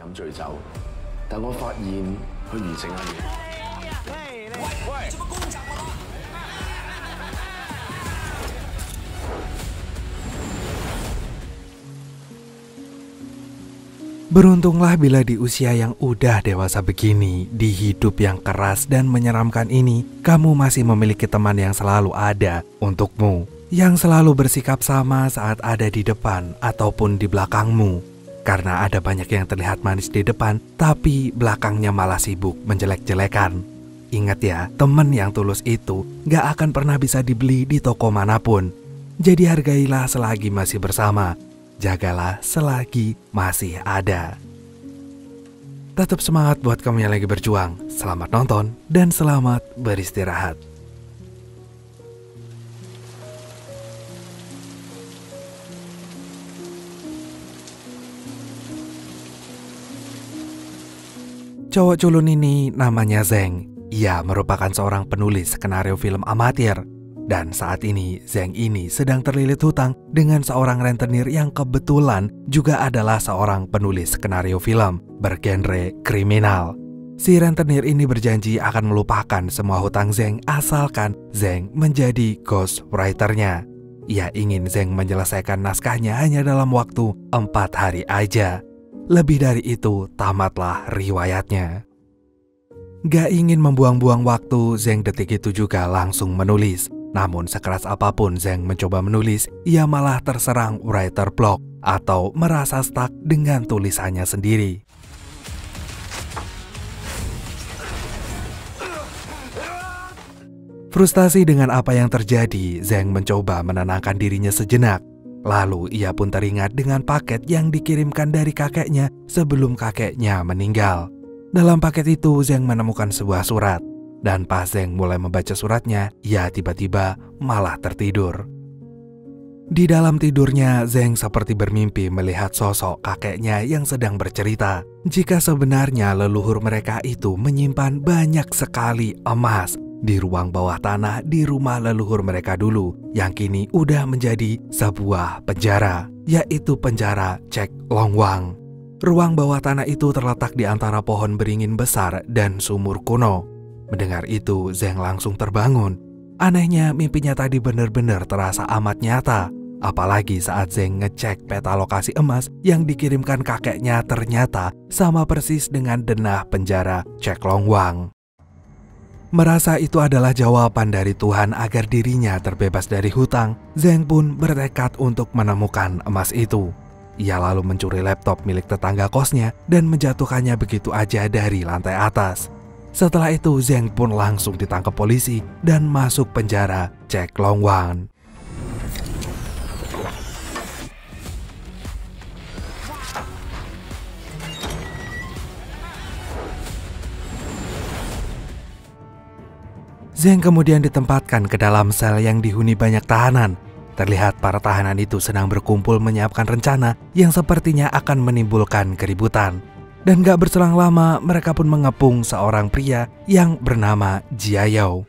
飲醉酒，但我發現佢完成下嘢。 Beruntunglah bila di usia yang udah dewasa begini, di hidup yang keras dan menyeramkan ini, kamu masih memiliki teman yang selalu ada untukmu, yang selalu bersikap sama saat ada di depan ataupun di belakangmu. Karena ada banyak yang terlihat manis di depan, tapi belakangnya malah sibuk menjelek-jelekan. Ingat ya, teman yang tulus itu gak akan pernah bisa dibeli di toko manapun. Jadi hargailah selagi masih bersama. Jagalah selagi masih ada. Tetap semangat buat kamu yang lagi berjuang. Selamat nonton dan selamat beristirahat. Cowok culun ini namanya Zeng. Ia merupakan seorang penulis skenario film amatir. Dan saat ini, Zeng ini sedang terlilit hutang dengan seorang rentenir yang kebetulan juga adalah seorang penulis skenario film bergenre kriminal. Si rentenir ini berjanji akan melupakan semua hutang Zeng asalkan Zeng menjadi ghostwriter-nya. Ia ingin Zeng menyelesaikan naskahnya hanya dalam waktu 4 hari aja. Lebih dari itu, tamatlah riwayatnya. Gak ingin membuang-buang waktu, Zeng detik itu juga langsung menulis. Namun sekeras apapun Zeng mencoba menulis, ia malah terserang writer block atau merasa stuck dengan tulisannya sendiri. Frustasi dengan apa yang terjadi, Zeng mencoba menenangkan dirinya sejenak. Lalu ia pun teringat dengan paket yang dikirimkan dari kakeknya sebelum kakeknya meninggal. Dalam paket itu Zeng menemukan sebuah surat. Dan pas Zeng mulai membaca suratnya, ia tiba-tiba malah tertidur. Di dalam tidurnya, Zeng seperti bermimpi melihat sosok kakeknya yang sedang bercerita. Jika sebenarnya leluhur mereka itu menyimpan banyak sekali emas di ruang bawah tanah di rumah leluhur mereka dulu, yang kini udah menjadi sebuah penjara, yaitu penjara Cek Longwang. Ruang bawah tanah itu terletak di antara pohon beringin besar dan sumur kuno. Mendengar itu, Zeng langsung terbangun. Anehnya, mimpinya tadi benar-benar terasa amat nyata. Apalagi saat Zeng ngecek peta lokasi emas yang dikirimkan kakeknya ternyata sama persis dengan denah penjara Cek Longwang. Merasa itu adalah jawaban dari Tuhan agar dirinya terbebas dari hutang, Zeng pun bertekad untuk menemukan emas itu. Ia lalu mencuri laptop milik tetangga kosnya dan menjatuhkannya begitu aja dari lantai atas. Setelah itu, Zeng pun langsung ditangkap polisi dan masuk penjara Cek Longwang. Zeng kemudian ditempatkan ke dalam sel yang dihuni banyak tahanan. Terlihat para tahanan itu sedang berkumpul menyiapkan rencana yang sepertinya akan menimbulkan keributan. Dan gak berselang lama, mereka pun mengepung seorang pria yang bernama Jiayou.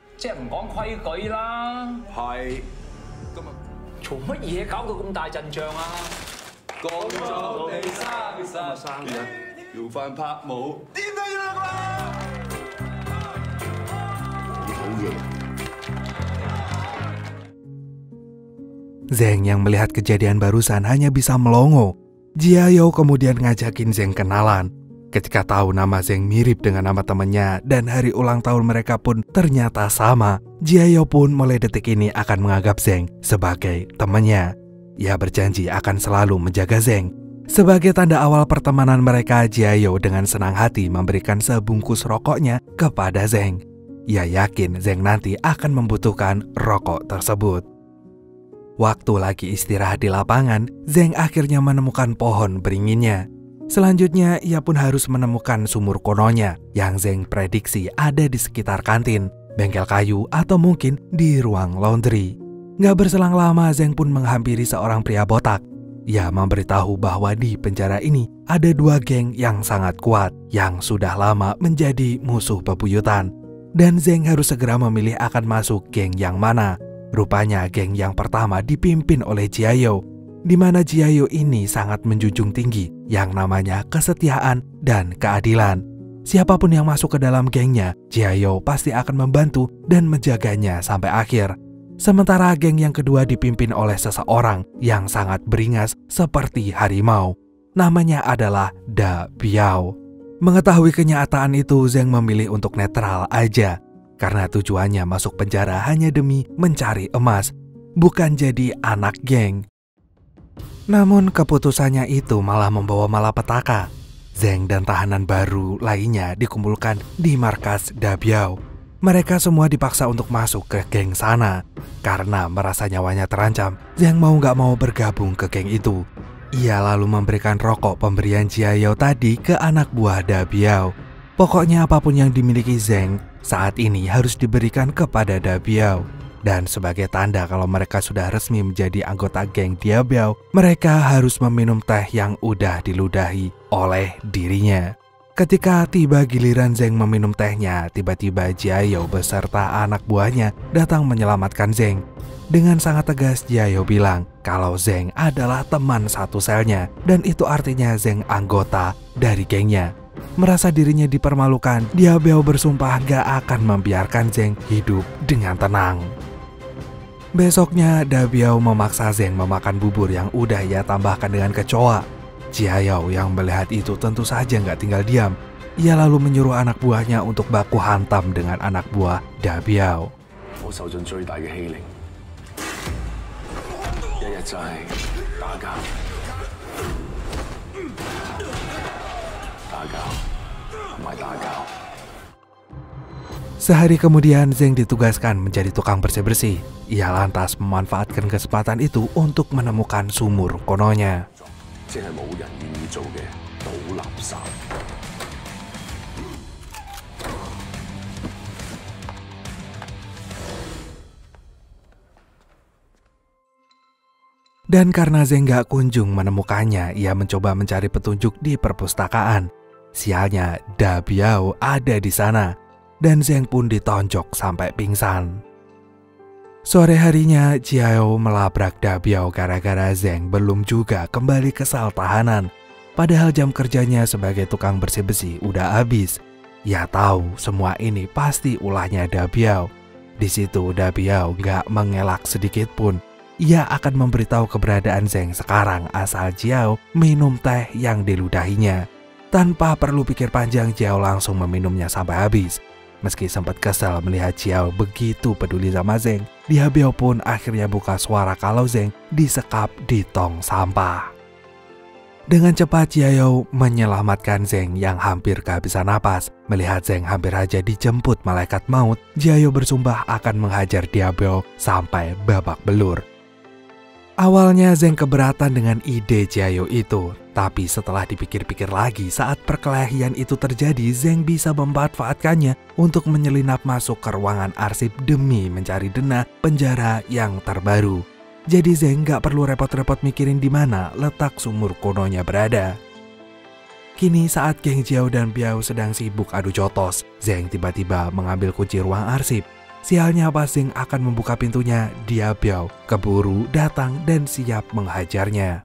Zeng yang melihat kejadian barusan hanya bisa melongo. Jiayou kemudian ngajakin Zeng kenalan. Ketika tahu nama Zeng mirip dengan nama temannya dan hari ulang tahun mereka pun ternyata sama, Jiayou pun mulai detik ini akan menganggap Zeng sebagai temannya. Ia berjanji akan selalu menjaga Zeng. Sebagai tanda awal pertemanan mereka, Jiayou dengan senang hati memberikan sebungkus rokoknya kepada Zeng. Ia yakin Zeng nanti akan membutuhkan rokok tersebut. Waktu lagi istirahat di lapangan, Zeng akhirnya menemukan pohon beringinnya. Selanjutnya, ia pun harus menemukan sumur kunonya yang Zeng prediksi ada di sekitar kantin, bengkel kayu, atau mungkin di ruang laundry. Gak berselang lama, Zeng pun menghampiri seorang pria botak. Ia memberitahu bahwa di penjara ini ada 2 geng yang sangat kuat yang sudah lama menjadi musuh bebuyutan. Dan Zeng harus segera memilih akan masuk geng yang mana. Rupanya geng yang pertama dipimpin oleh Jiayou. di mana Jiayo ini sangat menjunjung tinggi yang namanya kesetiaan dan keadilan. Siapapun yang masuk ke dalam gengnya, Jiayo pasti akan membantu dan menjaganya sampai akhir. Sementara geng yang kedua dipimpin oleh seseorang yang sangat beringas seperti harimau. Namanya adalah Da Biao. Mengetahui kenyataan itu, Zheng memilih untuk netral aja. Karena tujuannya masuk penjara hanya demi mencari emas, bukan jadi anak geng. Namun keputusannya itu malah membawa malapetaka. Zheng dan tahanan baru lainnya dikumpulkan di markas Da Biao. Mereka semua dipaksa untuk masuk ke geng sana. Karena merasa nyawanya terancam, Zheng mau gak mau bergabung ke geng itu. Ia lalu memberikan rokok pemberian Jiayo tadi ke anak buah Da Biao. Pokoknya apapun yang dimiliki Zheng saat ini harus diberikan kepada Da Biao. Dan sebagai tanda kalau mereka sudah resmi menjadi anggota geng Da Biao, mereka harus meminum teh yang udah diludahi oleh dirinya. Ketika tiba giliran Zheng meminum tehnya, tiba-tiba Jiayo beserta anak buahnya datang menyelamatkan Zheng. Dengan sangat tegas Jiayo bilang kalau Zheng adalah teman satu selnya dan itu artinya Zheng anggota dari gengnya. Merasa dirinya dipermalukan, Da Biao bersumpah gak akan membiarkan Zheng hidup dengan tenang. Besoknya Da Biao memaksa Zheng memakan bubur yang udah ia tambahkan dengan kecoa. Jiayo yang melihat itu tentu saja nggak tinggal diam. Ia lalu menyuruh anak buahnya untuk baku hantam dengan anak buah Da Biao. Sehari kemudian Zheng ditugaskan menjadi tukang bersih-bersih. Ia lantas memanfaatkan kesempatan itu untuk menemukan sumur kunonya. Dan karena Zheng gak kunjung menemukannya, ia mencoba mencari petunjuk di perpustakaan. Sialnya, Da Biao ada di sana, dan Zheng pun ditonjok sampai pingsan. Sore harinya, Jiayo melabrak Da Biao gara-gara Zheng belum juga kembali ke sel tahanan. Padahal jam kerjanya sebagai tukang bersih-bersih udah habis. Ia tahu semua ini pasti ulahnya Da Biao. Di situ Da Biao gak mengelak sedikit pun. Ia akan memberitahu keberadaan Zheng sekarang asal Jiao minum teh yang diludahinya. Tanpa perlu pikir panjang, Jiao langsung meminumnya sampai habis. Meski sempat kesal melihat Jiao begitu peduli sama Zheng, Da Biao pun akhirnya buka suara kalau Zheng disekap di tong sampah. Dengan cepat Jiao menyelamatkan Zheng yang hampir kehabisan napas. Melihat Zheng hampir aja dijemput malaikat maut, Jiao bersumpah akan menghajar Da Biao sampai babak belur. Awalnya Zheng keberatan dengan ide Jiao itu, tapi setelah dipikir-pikir lagi saat perkelahian itu terjadi, Zheng bisa memanfaatkannya untuk menyelinap masuk ke ruangan arsip demi mencari denah penjara yang terbaru. Jadi Zheng gak perlu repot-repot mikirin di mana letak sumur kunonya berada. Kini saat geng Jiao dan Biao sedang sibuk adu jotos, Zheng tiba-tiba mengambil kunci ruang arsip. Sialnya pas Zheng akan membuka pintunya, Da Biao keburu datang dan siap menghajarnya.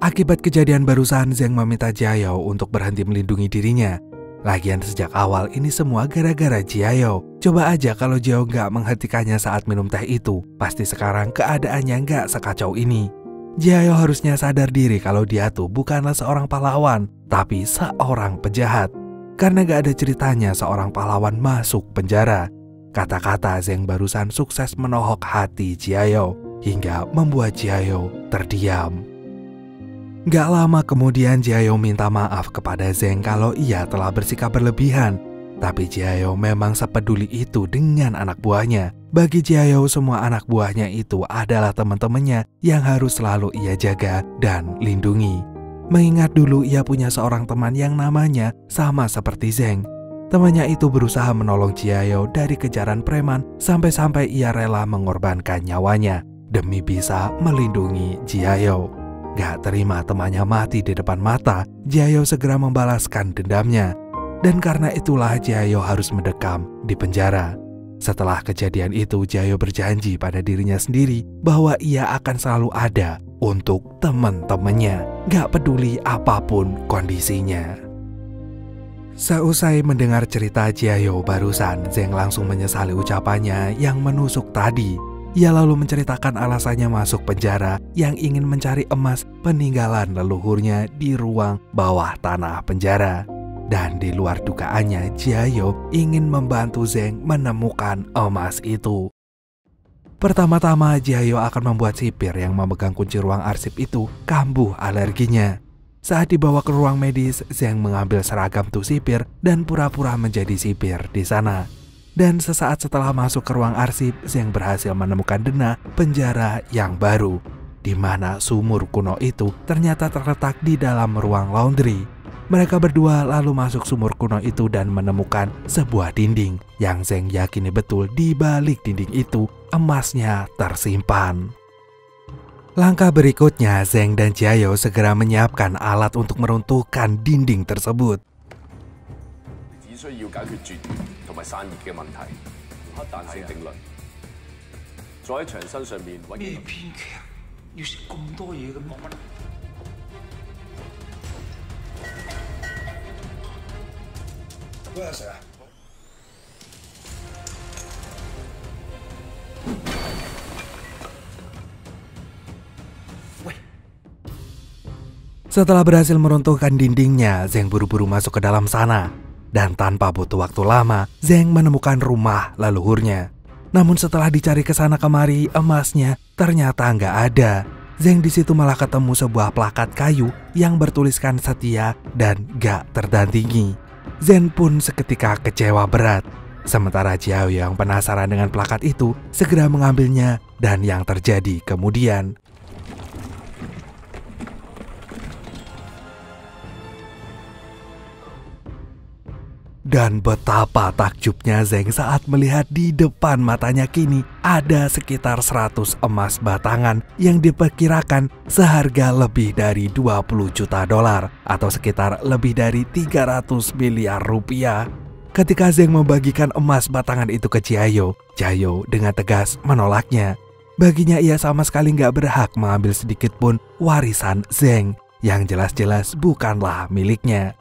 Akibat kejadian barusan, Zheng meminta Jiao untuk berhenti melindungi dirinya. Lagian sejak awal ini semua gara-gara Jiao. Coba aja kalau Jiao gak menghentikannya saat minum teh itu, pasti sekarang keadaannya gak sekacau ini. Jiao harusnya sadar diri kalau dia tuh bukanlah seorang pahlawan, tapi seorang penjahat. Karena gak ada ceritanya seorang pahlawan masuk penjara. Kata-kata Zheng barusan sukses menohok hati Jiao, hingga membuat Jiao terdiam. Gak lama kemudian Jiao minta maaf kepada Zheng kalau ia telah bersikap berlebihan. Tapi Jiao memang sepeduli itu dengan anak buahnya. Bagi Jiao semua anak buahnya itu adalah teman-temannya yang harus selalu ia jaga dan lindungi. Mengingat dulu ia punya seorang teman yang namanya sama seperti Zheng. Temannya itu berusaha menolong Jiayo dari kejaran preman sampai-sampai ia rela mengorbankan nyawanya demi bisa melindungi Jiayo. Gak terima temannya mati di depan mata, Jiayo segera membalaskan dendamnya. Dan karena itulah Jiayo harus mendekam di penjara. Setelah kejadian itu, Jiayo berjanji pada dirinya sendiri bahwa ia akan selalu ada untuk teman-temannya, gak peduli apapun kondisinya. Seusai mendengar cerita Jiayo barusan, Zeng langsung menyesali ucapannya yang menusuk tadi. Ia lalu menceritakan alasannya masuk penjara yang ingin mencari emas peninggalan leluhurnya di ruang bawah tanah penjara. Dan di luar dugaannya, Jiayo ingin membantu Zeng menemukan emas itu. Pertama-tama, Jiayo akan membuat sipir yang memegang kunci ruang arsip itu kambuh alerginya. Saat dibawa ke ruang medis, Zeng mengambil seragam tuh sipir dan pura-pura menjadi sipir di sana. Dan sesaat setelah masuk ke ruang arsip, Zeng berhasil menemukan denah penjara yang baru, di mana sumur kuno itu ternyata terletak di dalam ruang laundry. Mereka berdua lalu masuk sumur kuno itu dan menemukan sebuah dinding yang Zeng yakini betul di balik dinding itu emasnya tersimpan. Langkah berikutnya, Zeng dan Jiayo segera menyiapkan alat untuk meruntuhkan dinding tersebut. 只需要解決絕緣同埋散熱嘅問題，黑彈性定律，再喺牆身上面揾咩編劇要食咁多嘢嘅咩？喂，阿 Sir 啊！ Setelah berhasil meruntuhkan dindingnya, Zeng buru-buru masuk ke dalam sana. Dan tanpa butuh waktu lama, Zeng menemukan rumah leluhurnya. Namun setelah dicari ke sana kemari, emasnya ternyata nggak ada. Zeng di situ malah ketemu sebuah plakat kayu yang bertuliskan setia dan gak tertandingi. Zeng pun seketika kecewa berat. Sementara Jiao yang penasaran dengan plakat itu segera mengambilnya, dan yang terjadi kemudian. Dan betapa takjubnya Zeng saat melihat di depan matanya kini ada sekitar 100 emas batangan yang diperkirakan seharga lebih dari 20 juta dolar atau sekitar lebih dari 300 miliar rupiah. Ketika Zeng membagikan emas batangan itu ke Jiayo, Jiayo dengan tegas menolaknya. Baginya ia sama sekali nggak berhak mengambil sedikit pun warisan Zeng yang jelas-jelas bukanlah miliknya.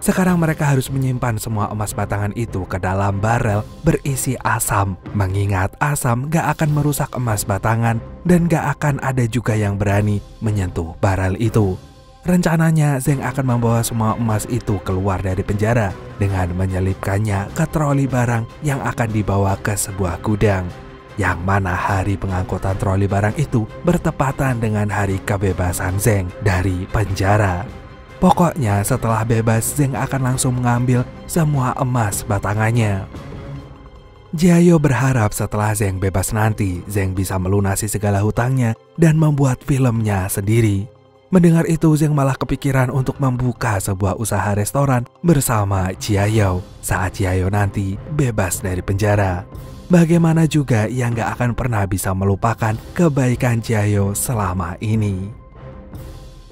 Sekarang mereka harus menyimpan semua emas batangan itu ke dalam barel berisi asam, mengingat asam gak akan merusak emas batangan dan gak akan ada juga yang berani menyentuh barel itu. Rencananya Zeng akan membawa semua emas itu keluar dari penjara dengan menyelipkannya ke troli barang yang akan dibawa ke sebuah gudang. Yang mana hari pengangkutan troli barang itu bertepatan dengan hari kebebasan Zeng dari penjara. Pokoknya setelah bebas, Zeng akan langsung mengambil semua emas batangannya. Jiayo berharap setelah Zeng bebas nanti, Zeng bisa melunasi segala hutangnya dan membuat filmnya sendiri. Mendengar itu, Zeng malah kepikiran untuk membuka sebuah usaha restoran bersama Jiayo saat Jiayo nanti bebas dari penjara. Bagaimana juga ia nggak akan pernah bisa melupakan kebaikan Jiayo selama ini.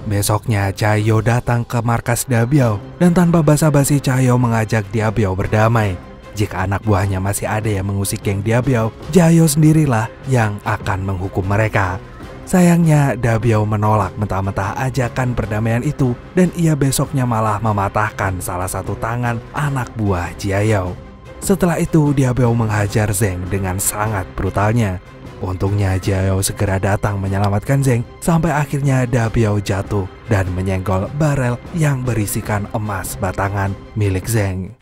Besoknya Jiayo datang ke markas Dabiao dan tanpa basa-basi Jiayo mengajak Dabiao berdamai. Jika anak buahnya masih ada yang mengusik geng Dabiao, Jiayo sendirilah yang akan menghukum mereka. Sayangnya Dabiao menolak mentah-mentah ajakan perdamaian itu dan ia besoknya malah mematahkan salah satu tangan anak buah Jiayo. Setelah itu Dabiao menghajar Zeng dengan sangat brutalnya. Untungnya Jiayo segera datang menyelamatkan Zeng sampai akhirnya Dabiao jatuh dan menyenggol barel yang berisikan emas batangan milik Zeng.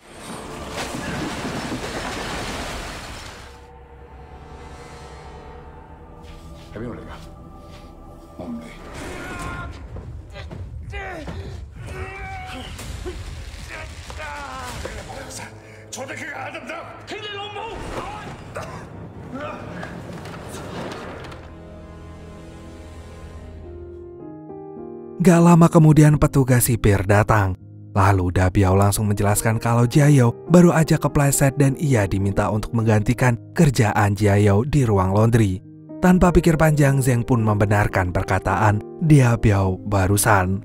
Gak lama kemudian petugas sipir datang. Lalu Dabiao langsung menjelaskan kalau Jiayou baru aja kepleset dan ia diminta untuk menggantikan kerjaan Jiayou di ruang laundry. Tanpa pikir panjang, Zheng pun membenarkan perkataan Dabiao barusan.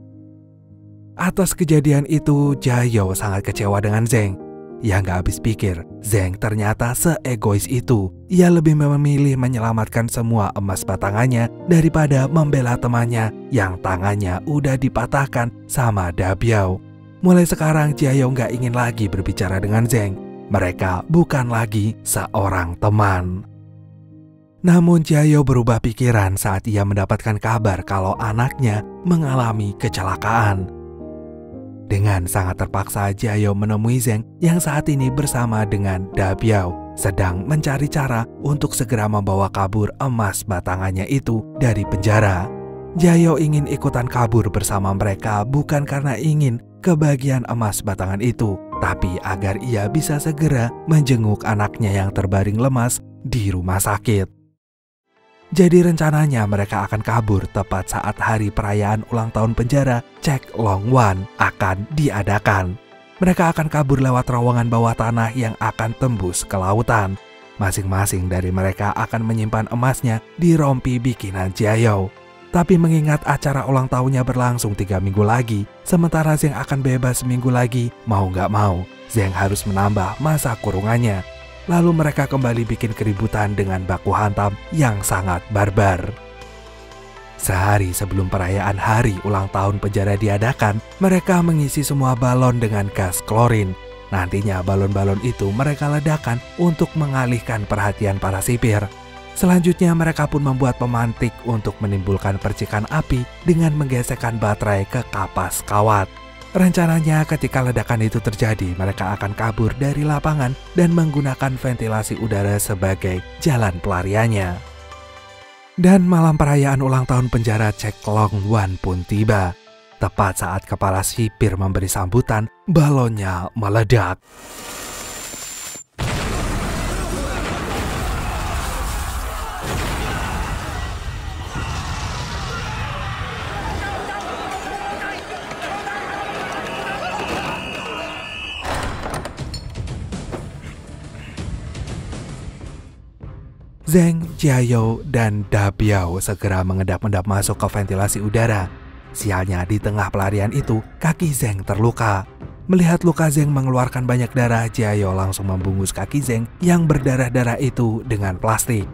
Atas kejadian itu, Jiayou sangat kecewa dengan Zheng. Ia nggak habis pikir, Zheng ternyata seegois itu. Ia lebih memilih menyelamatkan semua emas batangannya daripada membela temannya yang tangannya udah dipatahkan sama Dabiao. Mulai sekarang, Jiayou nggak ingin lagi berbicara dengan Zheng. Mereka bukan lagi seorang teman. Namun Jiayou berubah pikiran saat ia mendapatkan kabar kalau anaknya mengalami kecelakaan. Dengan sangat terpaksa, Jiayou menemui Zheng yang saat ini bersama dengan Dabiao sedang mencari cara untuk segera membawa kabur emas batangannya itu dari penjara. Jiayou ingin ikutan kabur bersama mereka bukan karena ingin kebahagiaan emas batangan itu, tapi agar ia bisa segera menjenguk anaknya yang terbaring lemas di rumah sakit. Jadi rencananya mereka akan kabur tepat saat hari perayaan ulang tahun penjara Chek Long Wan akan diadakan. Mereka akan kabur lewat terowongan bawah tanah yang akan tembus ke lautan. Masing-masing dari mereka akan menyimpan emasnya di rompi bikinan Jiayou. Tapi mengingat acara ulang tahunnya berlangsung 3 minggu lagi, sementara Zheng akan bebas seminggu lagi, mau nggak mau, Zheng harus menambah masa kurungannya. Lalu mereka kembali bikin keributan dengan baku hantam yang sangat barbar. Sehari sebelum perayaan hari ulang tahun penjara diadakan, mereka mengisi semua balon dengan gas klorin. Nantinya balon-balon itu mereka ledakan untuk mengalihkan perhatian para sipir. Selanjutnya mereka pun membuat pemantik untuk menimbulkan percikan api dengan menggesekkan baterai ke kapas kawat. Rencananya ketika ledakan itu terjadi, mereka akan kabur dari lapangan dan menggunakan ventilasi udara sebagai jalan pelariannya. Dan malam perayaan ulang tahun penjara Chek Long Wan pun tiba. Tepat saat kepala sipir memberi sambutan, balonnya meledak. Zheng, Jiayou, dan Dabiao segera mengendap-endap masuk ke ventilasi udara. Sialnya di tengah pelarian itu, kaki Zheng terluka. Melihat luka Zheng mengeluarkan banyak darah, Jiayou langsung membungkus kaki Zheng yang berdarah-darah itu dengan plastik.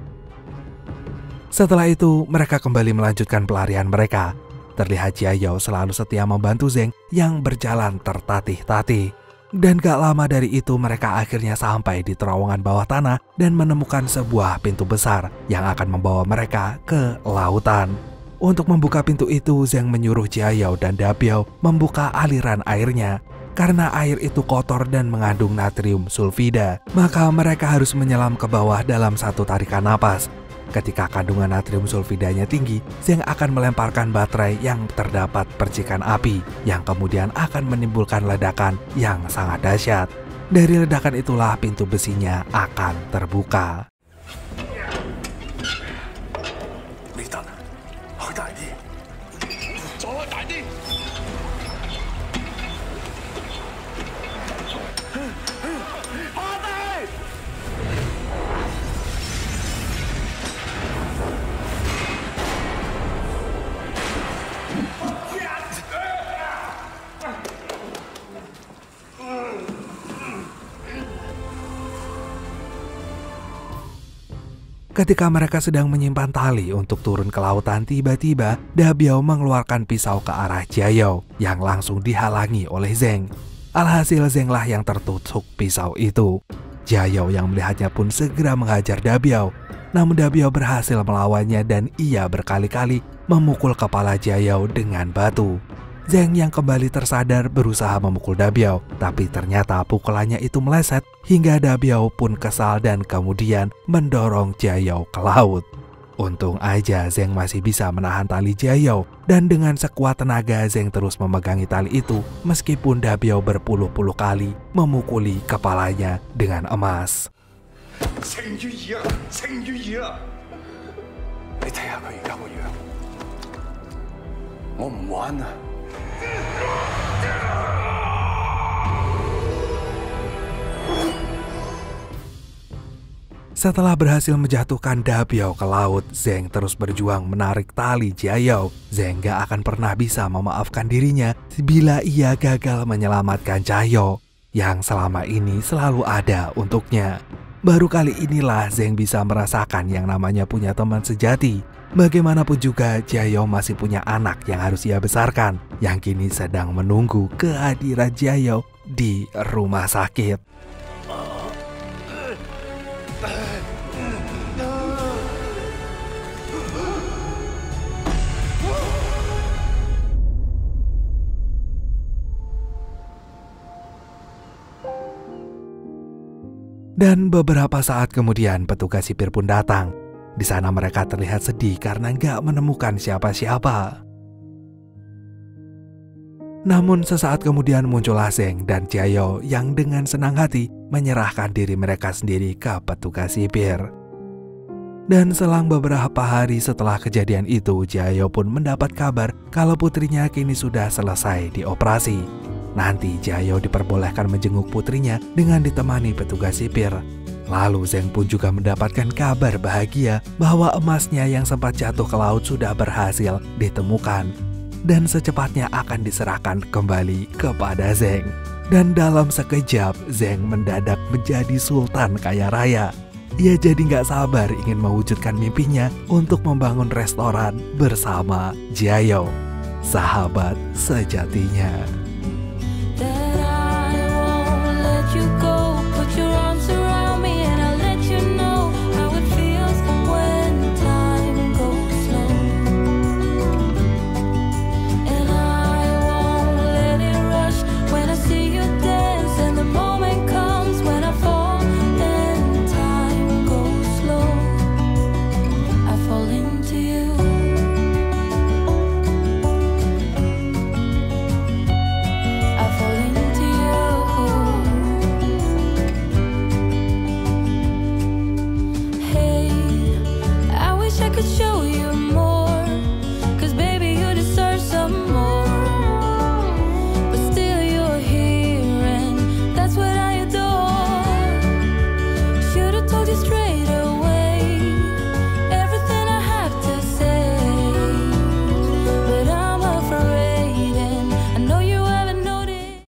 Setelah itu, mereka kembali melanjutkan pelarian mereka. Terlihat Jiayou selalu setia membantu Zheng yang berjalan tertatih-tatih. Dan gak lama dari itu mereka akhirnya sampai di terowongan bawah tanah dan menemukan sebuah pintu besar yang akan membawa mereka ke lautan. Untuk membuka pintu itu, Zheng menyuruh Jiayou dan Dabiao membuka aliran airnya. Karena air itu kotor dan mengandung natrium sulfida, maka mereka harus menyelam ke bawah dalam satu tarikan napas. Ketika kandungan natrium sulfidanya tinggi, Zheng akan melemparkan baterai yang terdapat percikan api, yang kemudian akan menimbulkan ledakan yang sangat dahsyat. Dari ledakan itulah pintu besinya akan terbuka. Ketika mereka sedang menyimpan tali untuk turun ke lautan, tiba-tiba Dabiao mengeluarkan pisau ke arah Jiayou yang langsung dihalangi oleh Zheng. Alhasil Zheng lah yang tertusuk pisau itu. Jiayou yang melihatnya pun segera menghajar Dabiao. Namun Dabiao berhasil melawannya dan ia berkali-kali memukul kepala Jiayou dengan batu. Zheng yang kembali tersadar berusaha memukul Dabiao, tapi ternyata pukulannya itu meleset hingga Dabiao pun kesal dan kemudian mendorong Jiayou ke laut. Untung aja Zheng masih bisa menahan tali Jiayou dan dengan sekuat tenaga Zheng terus memegangi tali itu meskipun Dabiao berpuluh-puluh kali memukuli kepalanya dengan emas. Setelah berhasil menjatuhkan Dabiao ke laut, Zheng terus berjuang menarik tali Jiayao. Zheng gak akan pernah bisa memaafkan dirinya bila ia gagal menyelamatkan Jiayao yang selama ini selalu ada untuknya. Baru kali inilah Zheng bisa merasakan yang namanya punya teman sejati. Bagaimanapun juga Jiayao masih punya anak yang harus ia besarkan, yang kini sedang menunggu kehadiran Jiayao di rumah sakit. Dan beberapa saat kemudian petugas sipir pun datang. Di sana mereka terlihat sedih karena nggak menemukan siapa-siapa. Namun sesaat kemudian muncullah Zheng dan Jiayao yang dengan senang hati menyerahkan diri mereka sendiri ke petugas sipir. Dan selang beberapa hari setelah kejadian itu, Jiayao pun mendapat kabar kalau putrinya kini sudah selesai dioperasi. Nanti Jiayao diperbolehkan menjenguk putrinya dengan ditemani petugas sipir. Lalu Zheng pun juga mendapatkan kabar bahagia bahwa emasnya yang sempat jatuh ke laut sudah berhasil ditemukan dan secepatnya akan diserahkan kembali kepada Zheng. Dan dalam sekejap Zheng mendadak menjadi sultan kaya raya. Ia jadi gak sabar ingin mewujudkan mimpinya untuk membangun restoran bersama Jiayao, sahabat sejatinya.